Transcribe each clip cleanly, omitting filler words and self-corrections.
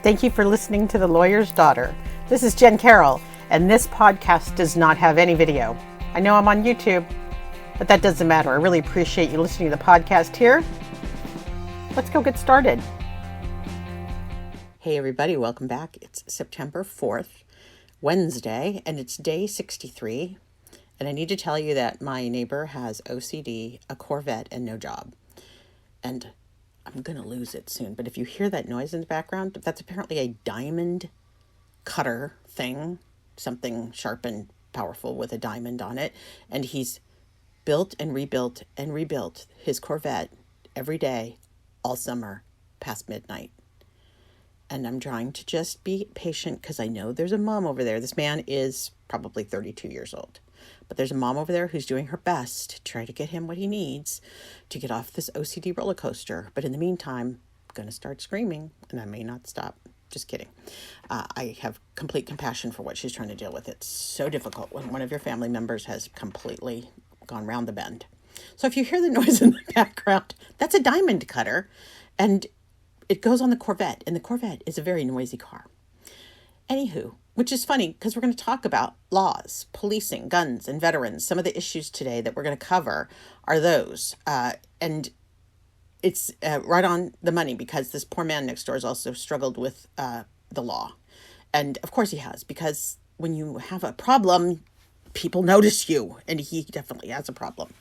Thank you for listening to The Lawyer's Daughter. This is Jen Carroll, and this podcast does not have any video. I know I'm on YouTube, but that doesn't matter. I really appreciate you listening to the podcast here. Let's go get started. Hey everybody, welcome back. It's September 4th, Wednesday, and it's day 63. And I need to tell you that my neighbor has OCD, a Corvette, and no job. And I'm going to lose it soon. But if you hear that noise in the background, that's apparently a diamond cutter thing, something sharp and powerful with a diamond on it. And he's built and rebuilt his Corvette every day, all summer, past midnight. And I'm trying to just be patient because I know there's a mom over there. This man is probably 32 years old. But there's a mom over there who's doing her best to try to get him what he needs to get off this OCD roller coaster. But in the meantime, I'm going to start screaming, and I may not stop. Just kidding. I have complete compassion for what she's trying to deal with. It's so difficult when one of your family members has completely gone round the bend. So if you hear the noise in the background, that's a diamond cutter, and it goes on the Corvette, and the Corvette is a very noisy car. Anywho, which is funny because we're going to talk about laws, policing, guns, and veterans. Some of the issues today that we're going to cover are those. And it's right on the money because this poor man next door has also struggled with the law. And of course he has, because when you have a problem, people notice you. And he definitely has a problem.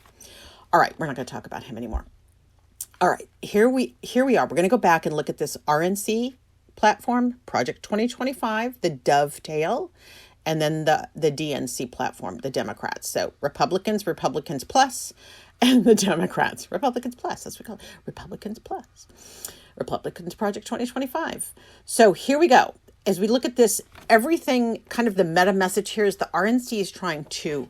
All right, we're not going to talk about him anymore. All right, here we are. We're going to go back and look at this RNC platform, Project 2025, the Dovetail, and then the DNC platform, the Democrats. So Republicans plus, and the Democrats, Republicans plus. That's what we call it, Republicans plus. Republicans Project 2025. So here we go. As we look at this, everything, kind of the meta message here is the RNC is trying to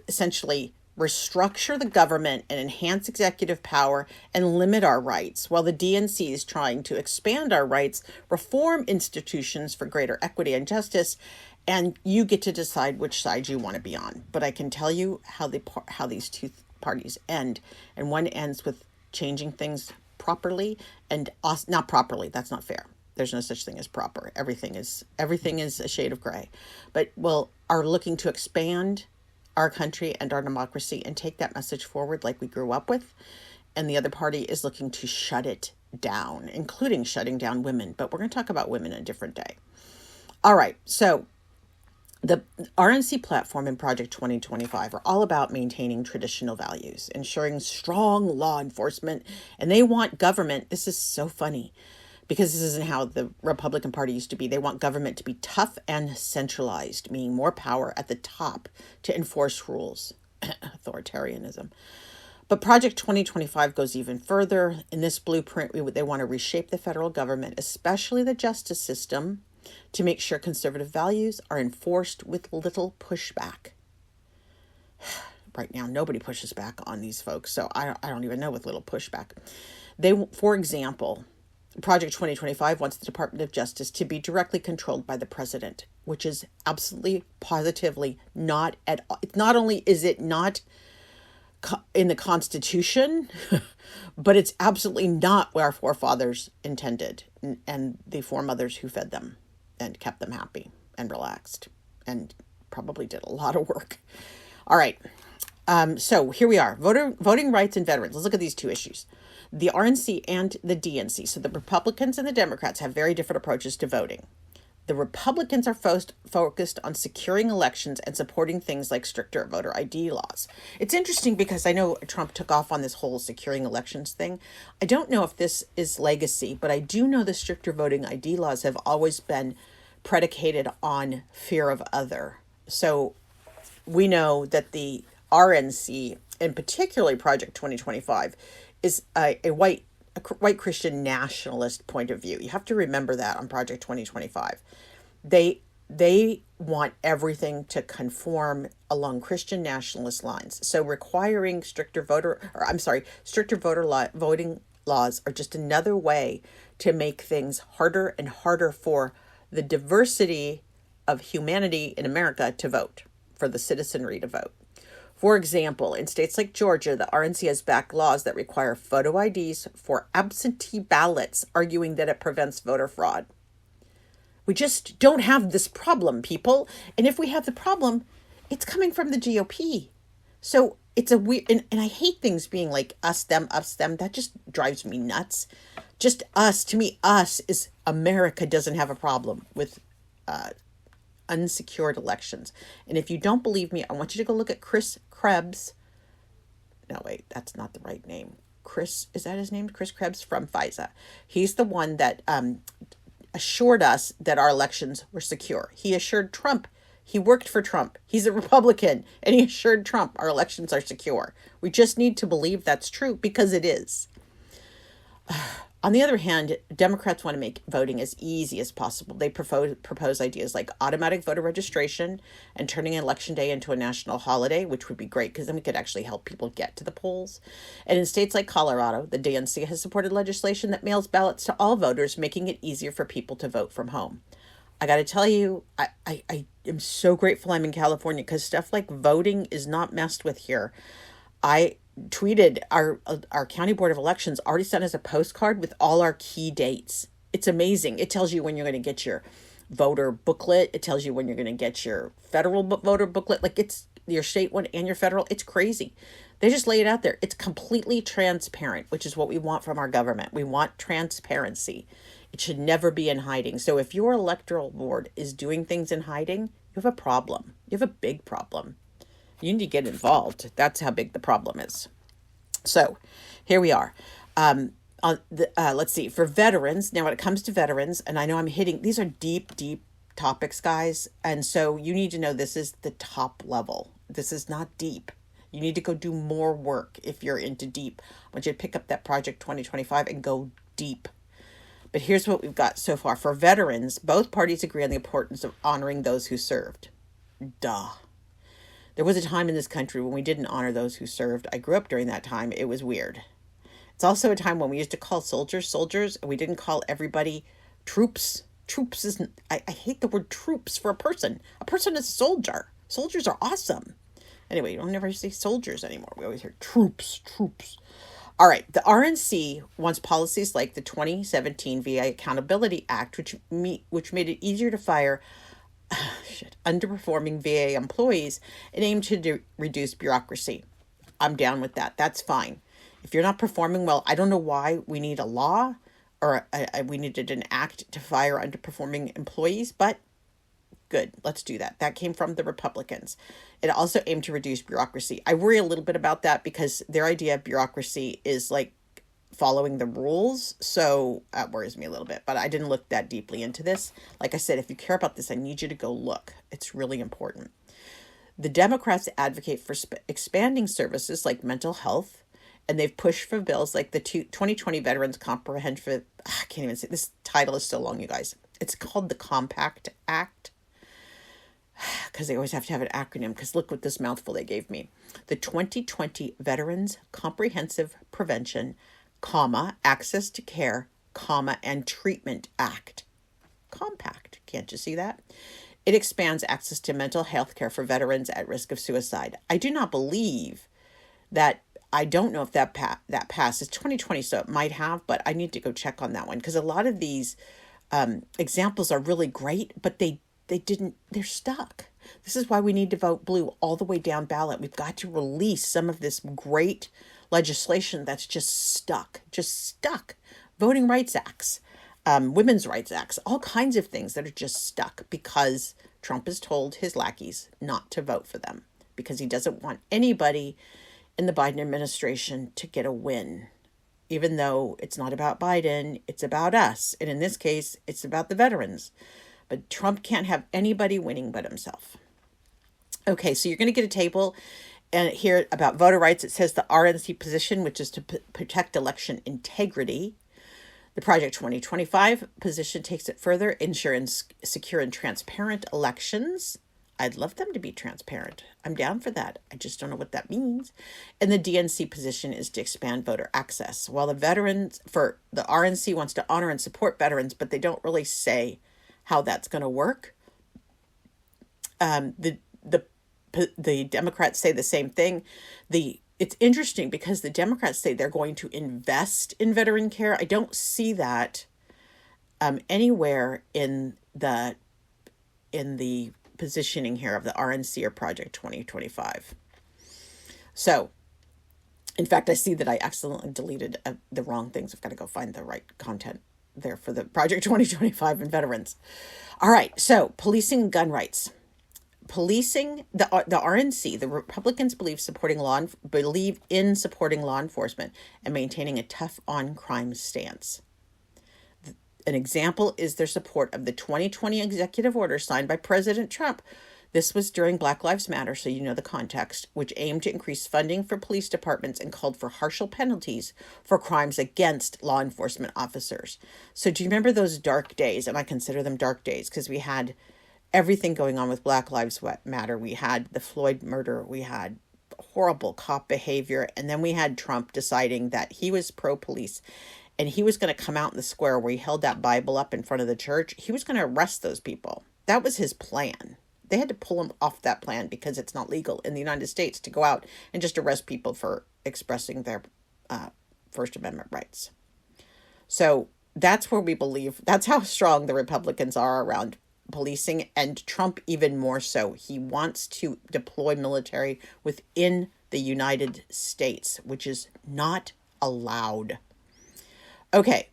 essentially restructure the government and enhance executive power and limit our rights, while the DNC is trying to expand our rights, reform institutions for greater equity and justice, and you get to decide which side you want to be on. But I can tell you how these two parties end, and one ends with changing things properly and not properly. That's not fair. There's no such thing as proper. Everything is a shade of gray, but are looking to expand our country and our democracy and take that message forward like we grew up with. And the other party is looking to shut it down, including shutting down women. But we're going to talk about women a different day. All right. So the RNC platform and Project 2025 are all about maintaining traditional values, ensuring strong law enforcement. And they want government. This is so funny, because this isn't how the Republican Party used to be. They want government to be tough and centralized, meaning more power at the top to enforce rules. Authoritarianism. But Project 2025 goes even further. In this blueprint, they want to reshape the federal government, especially the justice system, to make sure conservative values are enforced with little pushback. Right now, nobody pushes back on these folks, so I don't even know with little pushback. For example, Project 2025 wants the Department of Justice to be directly controlled by the president, which is absolutely, positively not at all. Not only is it not in the Constitution, but it's absolutely not what our forefathers intended, and the foremothers who fed them and kept them happy and relaxed and probably did a lot of work. All right. So here we are. Voting rights and veterans. Let's look at these two issues. The RNC and the DNC. So the Republicans and the Democrats have very different approaches to voting. The Republicans are focused on securing elections and supporting things like stricter voter ID laws. It's interesting because I know Trump took off on this whole securing elections thing. I don't know if this is legacy, but I do know the stricter voting ID laws have always been predicated on fear of other. So we know that the RNC, and particularly Project 2025, is a white Christian nationalist point of view. You have to remember that on Project 2025. They want everything to conform along Christian nationalist lines. So requiring stricter voting laws are just another way to make things harder and harder for the diversity of humanity in America to vote, for the citizenry to vote. For example, in states like Georgia, the RNC has backed laws that require photo IDs for absentee ballots, arguing that it prevents voter fraud. We just don't have this problem, people. And if we have the problem, it's coming from the GOP. So it's a weird, and I hate things being like us, them, us, them. That just drives me nuts. Just us, to me, us is America doesn't have a problem with unsecured elections. And if you don't believe me, I want you to go look at Chris Krebs. No, wait, that's not the right name. Chris, is that his name? Chris Krebs from FISA. He's the one that assured us that our elections were secure. He assured Trump. He worked for Trump. He's a Republican, and he assured Trump our elections are secure. We just need to believe that's true because it is. On the other hand, Democrats want to make voting as easy as possible. They propose ideas like automatic voter registration and turning Election Day into a national holiday, which would be great because then we could actually help people get to the polls. And in states like Colorado, the DNC has supported legislation that mails ballots to all voters, making it easier for people to vote from home. I got to tell you, I am so grateful I'm in California because stuff like voting is not messed with here. I tweeted our county board of elections already sent us a postcard with all our key dates. It's amazing. It tells you when you're going to get your voter booklet. It tells you when you're going to get your federal voter booklet. Like it's your state one and your federal. It's crazy. They just lay it out there. It's completely transparent, which is what we want from our government. We want transparency. It should never be in hiding. So if your electoral board is doing things in hiding, you have a problem. You have a big problem. You need to get involved. That's how big the problem is. So here we are. Let's see. For veterans, now when it comes to veterans, and I know I'm hitting, these are deep, deep topics, guys. And so you need to know this is the top level. This is not deep. You need to go do more work if you're into deep. I want you to pick up that Project 2025 and go deep. But here's what we've got so far. For veterans, both parties agree on the importance of honoring those who served. Duh. There was a time in this country when we didn't honor those who served. I grew up during that time. It was weird. It's also a time when we used to call soldiers, and we didn't call everybody troops. Troops isn't, I hate the word troops for a person. A person is a soldier. Soldiers are awesome. Anyway, you don't never say soldiers anymore. We always hear troops. All right, the RNC wants policies like the 2017 VA Accountability Act, which made it easier to fire underperforming VA employees and aim to reduce bureaucracy. I'm down with that. That's fine. If you're not performing well, I don't know why we need a law or we needed an act to fire underperforming employees, but good. Let's do that. That came from the Republicans. It also aimed to reduce bureaucracy. I worry a little bit about that because their idea of bureaucracy is like following the rules. So that worries me a little bit, but I didn't look that deeply into this. Like I said, if you care about this, I need you to go look. It's really important. The Democrats advocate for expanding services like mental health, and they've pushed for bills like the 2020 Veterans Comprehensive, I can't even say, this title is so long, you guys. It's called the Compact Act, because they always have to have an acronym, because look what this mouthful they gave me. The 2020 Veterans Comprehensive Prevention, Access to Care, and Treatment Act. Compact. Can't you see that? It expands access to mental health care for veterans at risk of suicide. I do not believe that, I don't know if that passes 2020, so it might have, but I need to go check on that one because a lot of these examples are really great, but they're stuck. This is why we need to vote blue all the way down ballot. We've got to release some of this great legislation that's just stuck. Voting rights acts, women's rights acts, all kinds of things that are just stuck because Trump has told his lackeys not to vote for them because he doesn't want anybody in the Biden administration to get a win, even though it's not about Biden, it's about us. And in this case, it's about the veterans. But Trump can't have anybody winning but himself. Okay, so you're going to get a table and here about voter rights. It says the RNC position, which is to protect election integrity. The Project 2025 position takes it further, ensure secure and transparent elections. I'd love them to be transparent. I'm down for that. I just don't know what that means. And the DNC position is to expand voter access. While the RNC wants to honor and support veterans, but they don't really say how that's going to work. The Democrats say the same thing. It's interesting because the Democrats say they're going to invest in veteran care. I don't see that anywhere in the positioning here of the RNC, or Project 2025. So, in fact, I see that I accidentally deleted the wrong things. I've got to go find the right content there for the Project 2025 and veterans. All right, so policing gun rights. Policing the RNC, the Republicans believe in supporting law enforcement and maintaining a tough on crime stance. An example is their support of the 2020 executive order signed by President Trump. This was during Black Lives Matter, so you know the context, which aimed to increase funding for police departments and called for harsher penalties for crimes against law enforcement officers. So do you remember those dark days? And I consider them dark days because we had everything going on with Black Lives Matter. We had the Floyd murder. We had horrible cop behavior. And then we had Trump deciding that he was pro-police and he was going to come out in the square where he held that Bible up in front of the church. He was going to arrest those people. That was his plan. They had to pull him off that plan because it's not legal in the United States to go out and just arrest people for expressing their First Amendment rights. So that's where we believe, that's how strong the Republicans are around policing, and Trump even more so. He wants to deploy military within the United States, which is not allowed. Okay,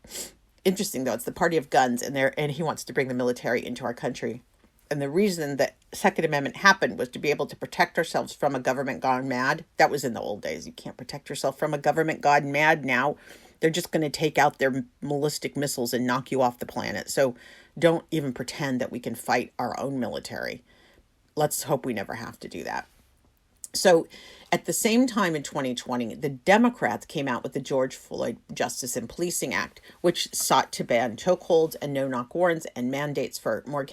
interesting though. It's the party of guns, and he wants to bring the military into our country. And the reason that Second Amendment happened was to be able to protect ourselves from a government gone mad. That was in the old days. You can't protect yourself from a government gone mad now. They're just going to take out their ballistic missiles and knock you off the planet. So don't even pretend that we can fight our own military. Let's hope we never have to do that. So at the same time in 2020, the Democrats came out with the George Floyd Justice and Policing Act, which sought to ban chokeholds and no-knock warrants and mandates for more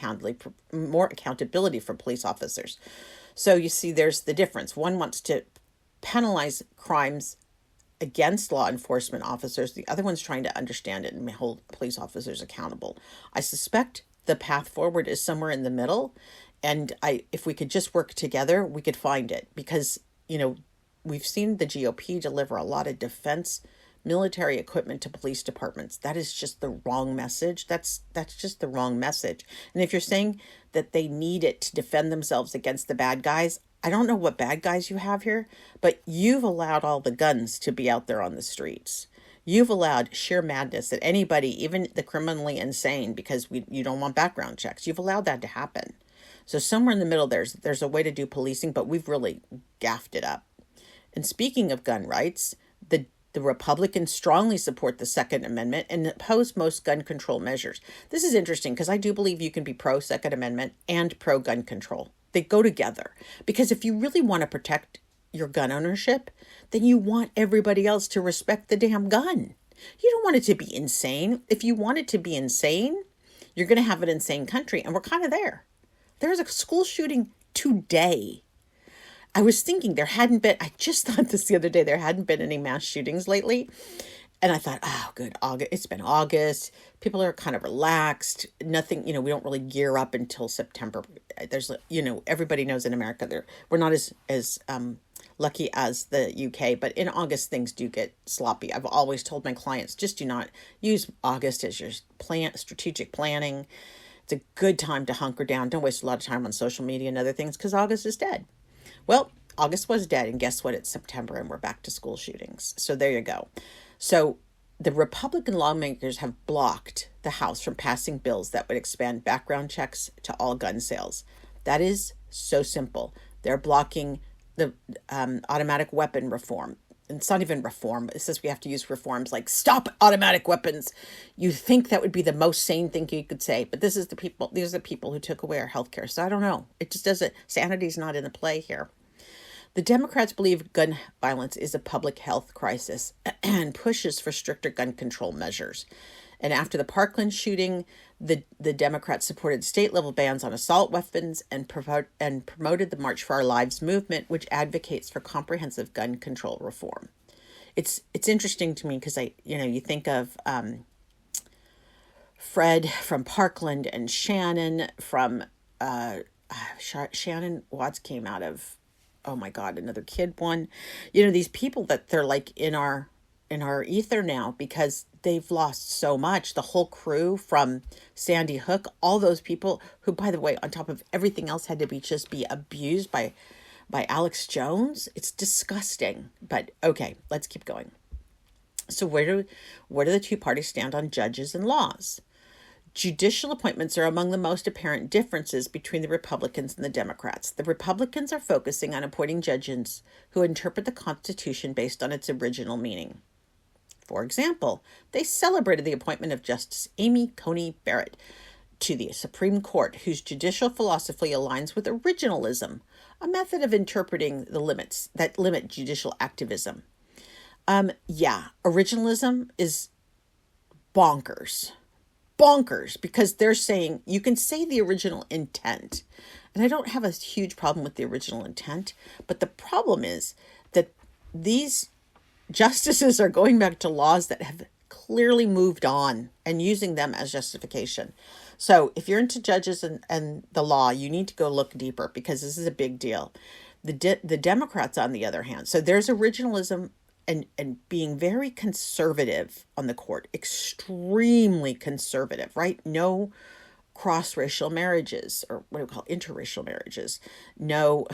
accountability for police officers. So you see, there's the difference. One wants to penalize crimes against law enforcement officers. The other one's trying to understand it and hold police officers accountable. I suspect the path forward is somewhere in the middle. And if we could just work together, we could find it, because, we've seen the GOP deliver a lot of defense military equipment to police departments. That is just the wrong message. That's just the wrong message. And if you're saying that they need it to defend themselves against the bad guys, I don't know what bad guys you have here, but you've allowed all the guns to be out there on the streets. You've allowed sheer madness that anybody, even the criminally insane, because you don't want background checks, you've allowed that to happen. So somewhere in the middle, there's a way to do policing, but we've really gaffed it up. And speaking of gun rights, the Republicans strongly support the Second Amendment and oppose most gun control measures. This is interesting because I do believe you can be pro-Second Amendment and pro-gun control. They go together, because if you really want to protect your gun ownership, then you want everybody else to respect the damn gun. You don't want it to be insane. If you want it to be insane, you're going to have an insane country, and we're kind of there. There was a school shooting today. I was thinking I just thought this the other day, there hadn't been any mass shootings lately. And I thought, oh, good, August. It's been August. People are kind of relaxed. Nothing, we don't really gear up until September. There's, everybody knows in America, we're not as lucky as the UK, but in August, things do get sloppy. I've always told my clients, just do not use August as your strategic planning. It's a good time to hunker down. Don't waste a lot of time on social media and other things, because August is dead. Well, August was dead, and guess what? It's September, and we're back to school shootings. So there you go. So the Republican lawmakers have blocked the House from passing bills that would expand background checks to all gun sales. That is so simple. They're blocking the automatic weapon reform. And it's not even reform. It says we have to use reforms like stop automatic weapons. You think that would be the most sane thing you could say, but these are the people who took away our health care. So I don't know. It just doesn't, sanity's not in the play here. The Democrats believe gun violence is a public health crisis and pushes for stricter gun control measures. And after the Parkland shooting, the Democrats supported state-level bans on assault weapons and promoted the March for Our Lives movement, which advocates for comprehensive gun control reform. It's interesting to me because you think of Fred from Parkland and Shannon from Shannon Watts came out of, oh my God, another kid one. These people that they're like in our ether now because they've lost so much. The whole crew from Sandy Hook, all those people who, by the way, on top of everything else, had to be abused by Alex Jones. It's disgusting. But okay, let's keep going. So where do the two parties stand on judges and laws? Judicial appointments are among the most apparent differences between the Republicans and the Democrats. The Republicans are focusing on appointing judges who interpret the Constitution based on its original meaning. For example, they celebrated the appointment of Justice Amy Coney Barrett to the Supreme Court, whose judicial philosophy aligns with originalism, a method of interpreting the limits that limit judicial activism. Originalism is bonkers, because they're saying you can say the original intent. And I don't have a huge problem with the original intent, but the problem is that these justices are going back to laws that have clearly moved on and using them as justification. So if you're into judges and the law, you need to go look deeper because this is a big deal. The Democrats, on the other hand, so there's originalism and being very conservative on the court, extremely conservative, right? No cross-racial marriages, or what do we call interracial marriages? No,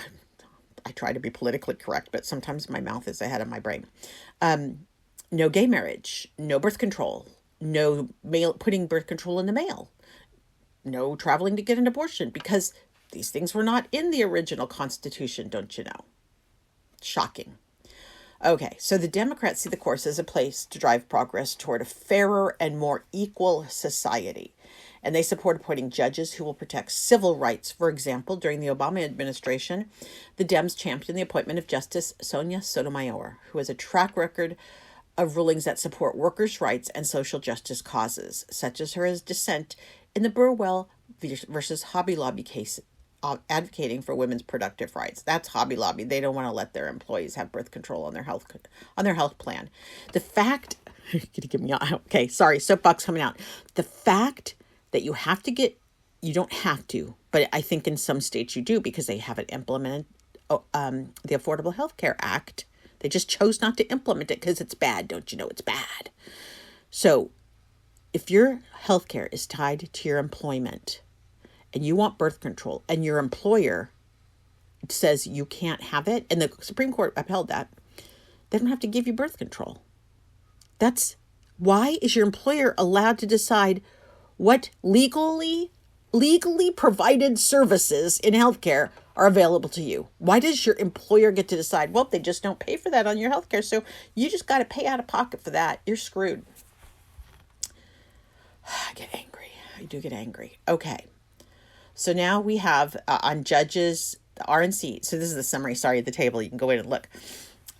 I try to be politically correct, but sometimes my mouth is ahead of my brain. No gay marriage, no birth control, no putting birth control in the mail, no traveling to get an abortion, because these things were not in the original Constitution, don't you know? Shocking. Okay, so the Democrats see the course as a place to drive progress toward a fairer and more equal society. And they support appointing judges who will protect civil rights. For example, during the Obama administration, the Dems championed the appointment of Justice Sonia Sotomayor, who has a track record of rulings that support workers' rights and social justice causes, such as her dissent in the Burwell versus Hobby Lobby case, advocating for women's productive rights. That's Hobby Lobby. They don't want to let their employees have birth control on their health plan. The fact, okay, sorry, soapbox coming out. The fact that you don't have to, but I think in some states you do because they haven't implemented the Affordable Health Care Act. They just chose not to implement it because it's bad. Don't you know it's bad? So if your health care is tied to your employment and you want birth control and your employer says you can't have it, and the Supreme Court upheld that, they don't have to give you birth control. Why is your employer allowed to decide what legally provided services in healthcare are available to you? Why does your employer get to decide, well, they just don't pay for that on your healthcare, so you just got to pay out of pocket for that. You're screwed. I get angry. I do get angry. Okay. So now we have on judges, the RNC. So this is the summary. Sorry, at the table. You can go in and look.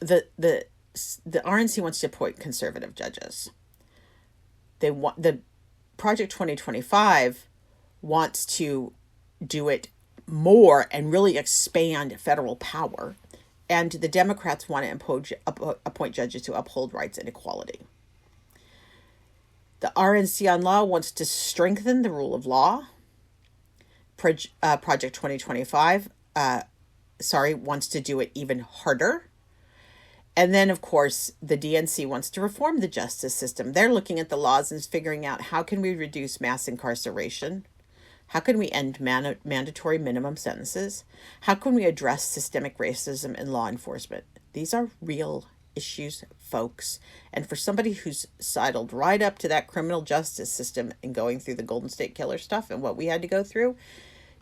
The RNC wants to appoint conservative judges. The Project 2025 wants to do it more and really expand federal power. And the Democrats want to appoint judges to uphold rights and equality. The RNC on law wants to strengthen the rule of law. Project 2025, wants to do it even harder. And then, of course, the DNC wants to reform the justice system. They're looking at the laws and figuring out how can we reduce mass incarceration? How can we end mandatory minimum sentences? How can we address systemic racism in law enforcement? These are real issues, folks. And for somebody who's sidled right up to that criminal justice system and going through the Golden State Killer stuff and what we had to go through,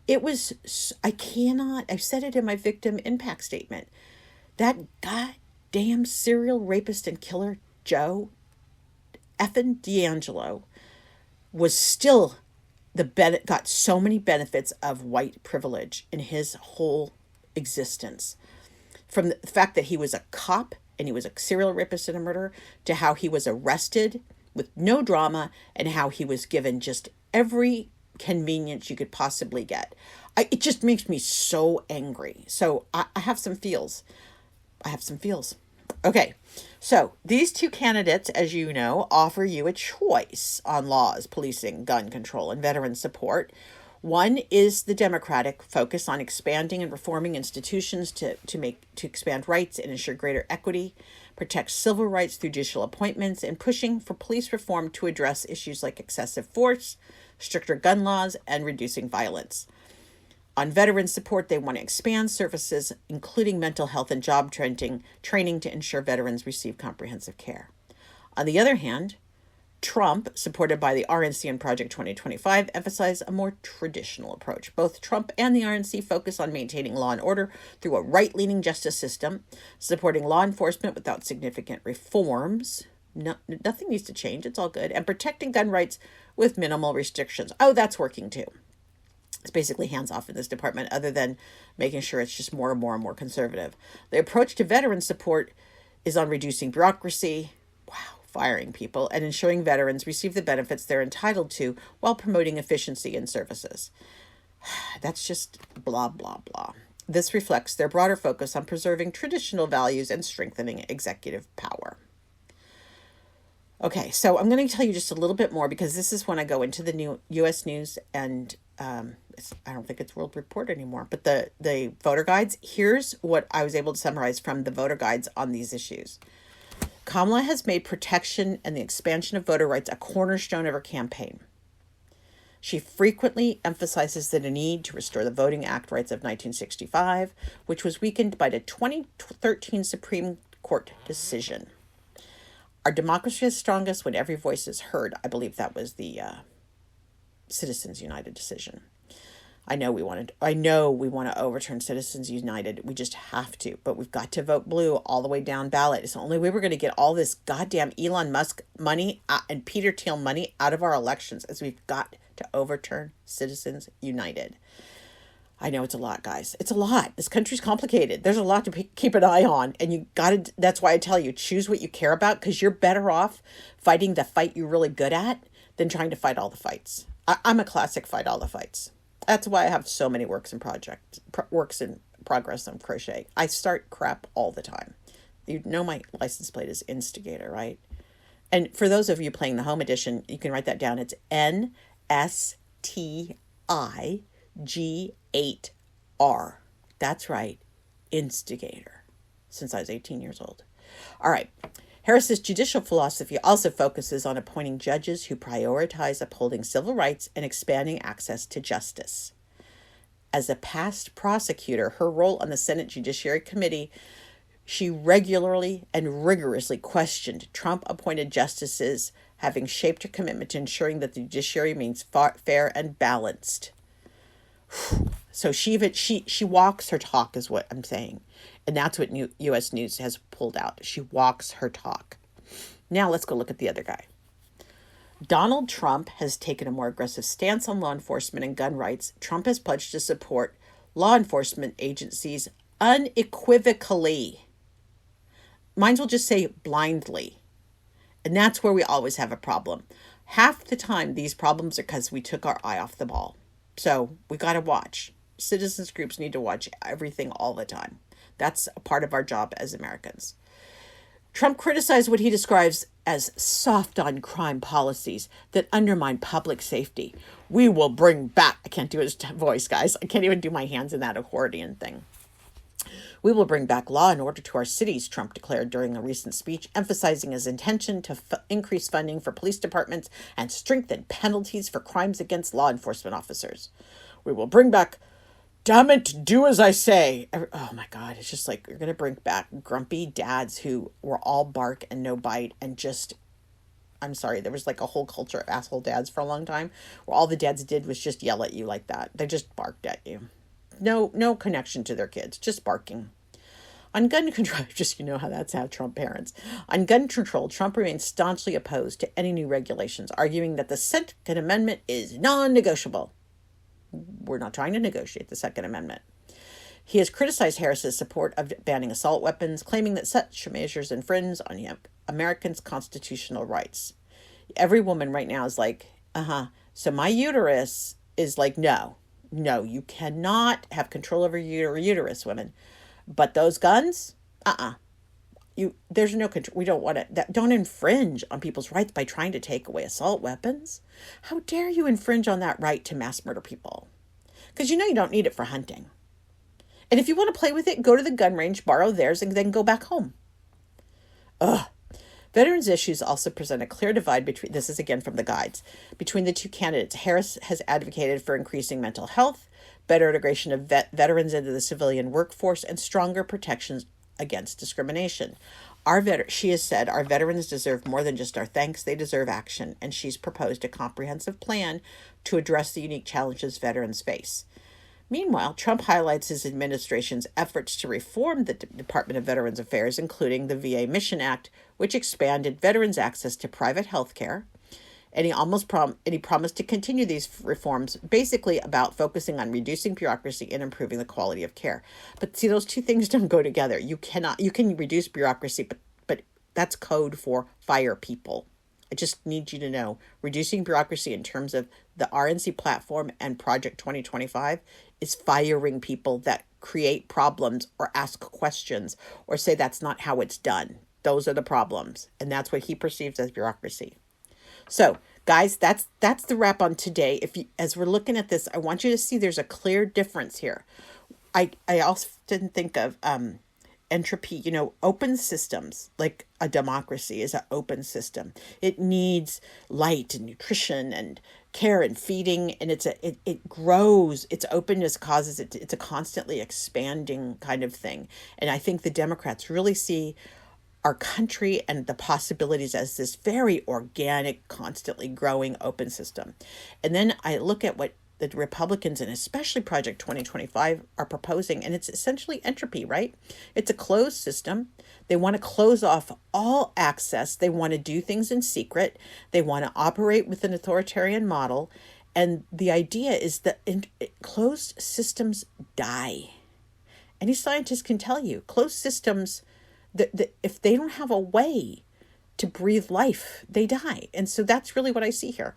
I've said it in my victim impact statement. That goddamn serial rapist and killer, Joe effing D'Angelo, was still got so many benefits of white privilege in his whole existence. From the fact that he was a cop and he was a serial rapist and a murderer, to how he was arrested with no drama and how he was given just every convenience you could possibly get. It just makes me so angry. So I have some feels. Okay, so these two candidates, as you know, offer you a choice on laws, policing, gun control, and veteran support. One is the Democratic focus on expanding and reforming institutions to expand rights and ensure greater equity. protect civil rights through judicial appointments, and pushing for police reform to address issues like excessive force, stricter gun laws, and reducing violence. On veteran support, they want to expand services, including mental health and job training to ensure veterans receive comprehensive care. On the other hand, Trump, supported by the RNC and Project 2025, emphasized a more traditional approach. Both Trump and the RNC focus on maintaining law and order through a right-leaning justice system, supporting law enforcement without significant reforms. Nothing needs to change. It's all good. And protecting gun rights with minimal restrictions. Oh, that's working too. It's basically hands off in this department, other than making sure it's just more and more and more conservative. The approach to veteran support is on reducing bureaucracy, firing people, and ensuring veterans receive the benefits they're entitled to while promoting efficiency in services. That's just blah, blah, blah. This reflects their broader focus on preserving traditional values and strengthening executive power. Okay, so I'm going to tell you just a little bit more, because this is when I go into the new U.S. News, and I don't think it's World Report anymore, but the voter guides. Here's what I was able to summarize from the voter guides on these issues. Kamala has made protection and the expansion of voter rights a cornerstone of her campaign. She frequently emphasizes the need to restore the Voting Act rights of 1965, which was weakened by the 2013 Supreme Court decision. Our democracy is strongest when every voice is heard. I believe that was the Citizens United decision. I know we want to overturn Citizens United. We just have to, but we've got to vote blue all the way down ballot. It's the only way we're going to get all this goddamn Elon Musk money and Peter Thiel money out of our elections, as we've got to overturn Citizens United. I know it's a lot, guys. It's a lot. This country's complicated. There's a lot to keep an eye on, and that's why I tell you, choose what you care about, because you're better off fighting the fight you're really good at than trying to fight all the fights. I'm a classic fight all the fights. That's why I have so many works in progress on crochet. I start crap all the time. You know my license plate is Instigator, right? And for those of you playing the home edition, you can write that down. It's NSTIG8R. That's right, Instigator, since I was 18 years old. All right. Harris's judicial philosophy also focuses on appointing judges who prioritize upholding civil rights and expanding access to justice. As a past prosecutor, her role on the Senate Judiciary Committee, she regularly and rigorously questioned Trump-appointed justices, having shaped her commitment to ensuring that the judiciary remains fair and balanced. So she walks her talk, is what I'm saying. And that's what U.S. News has pulled out. She walks her talk. Now let's go look at the other guy. Donald Trump has taken a more aggressive stance on law enforcement and gun rights. Trump has pledged to support law enforcement agencies unequivocally. Mine will just say blindly. And that's where we always have a problem. Half the time, these problems are because we took our eye off the ball. So we got to watch. Citizens groups need to watch everything all the time. That's a part of our job as Americans. Trump criticized what he describes as soft on crime policies that undermine public safety. We will bring back, I can't do his voice, guys. I can't even do my hands in that accordion thing. We will bring back law and order to our cities, Trump declared during a recent speech, emphasizing his intention to increase funding for police departments and strengthen penalties for crimes against law enforcement officers. We will bring back, damn it, do as I say. Oh my God, it's just like you're going to bring back grumpy dads who were all bark and no bite, and just, I'm sorry, there was like a whole culture of asshole dads for a long time where all the dads did was just yell at you like that. They just barked at you. No connection to their kids, just barking. On gun control, just you know how that's how Trump parents. On gun control, Trump remains staunchly opposed to any new regulations, arguing that the Second Amendment is non-negotiable. We're not trying to negotiate the Second Amendment. He has criticized Harris's support of banning assault weapons, claiming that such measures infringe on Americans' constitutional rights. Every woman right now is like, so my uterus is like, no, you cannot have control over your uterus, women. But those guns, there's no control. We don't want to, don't infringe on people's rights by trying to take away assault weapons. How dare you infringe on that right to mass murder people? Because you know you don't need it for hunting. And if you want to play with it, go to the gun range, borrow theirs, and then go back home. Veterans issues also present a clear divide between, this is again from the guides, between the two candidates. Harris has advocated for increasing mental health, better integration of veterans into the civilian workforce, and stronger protections against discrimination. She has said, our veterans deserve more than just our thanks, they deserve action, and she's proposed a comprehensive plan to address the unique challenges veterans face. Meanwhile, Trump highlights his administration's efforts to reform the Department of Veterans Affairs, including the VA Mission Act, which expanded veterans' access to private health care. And he promised to continue these reforms, basically about focusing on reducing bureaucracy and improving the quality of care. But see, those two things don't go together. You can reduce bureaucracy, but that's code for fire people. I just need you to know, reducing bureaucracy in terms of the RNC platform and Project 2025 is firing people that create problems or ask questions or say that's not how it's done. Those are the problems. And that's what he perceives as bureaucracy. So, guys, that's the wrap on today. As we're looking at this, I want you to see there's a clear difference here. I often think of entropy, open systems, like a democracy is an open system. It needs light and nutrition and care and feeding, and it grows. Its openness causes it's a constantly expanding kind of thing. And I think the Democrats really see our country and the possibilities as this very organic, constantly growing open system. And then I look at what the Republicans and especially Project 2025 are proposing, and it's essentially entropy, right? It's a closed system. They want to close off all access. They want to do things in secret. They want to operate with an authoritarian model. And the idea is that closed systems die. Any scientist can tell you, closed systems, if they don't have a way to breathe life, they die. And so that's really what I see here.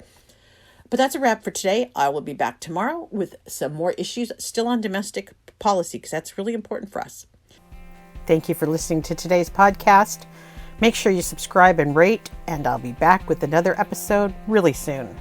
But that's a wrap for today. I will be back tomorrow with some more issues still on domestic policy, because that's really important for us. Thank you for listening to today's podcast. Make sure you subscribe and rate, and I'll be back with another episode really soon.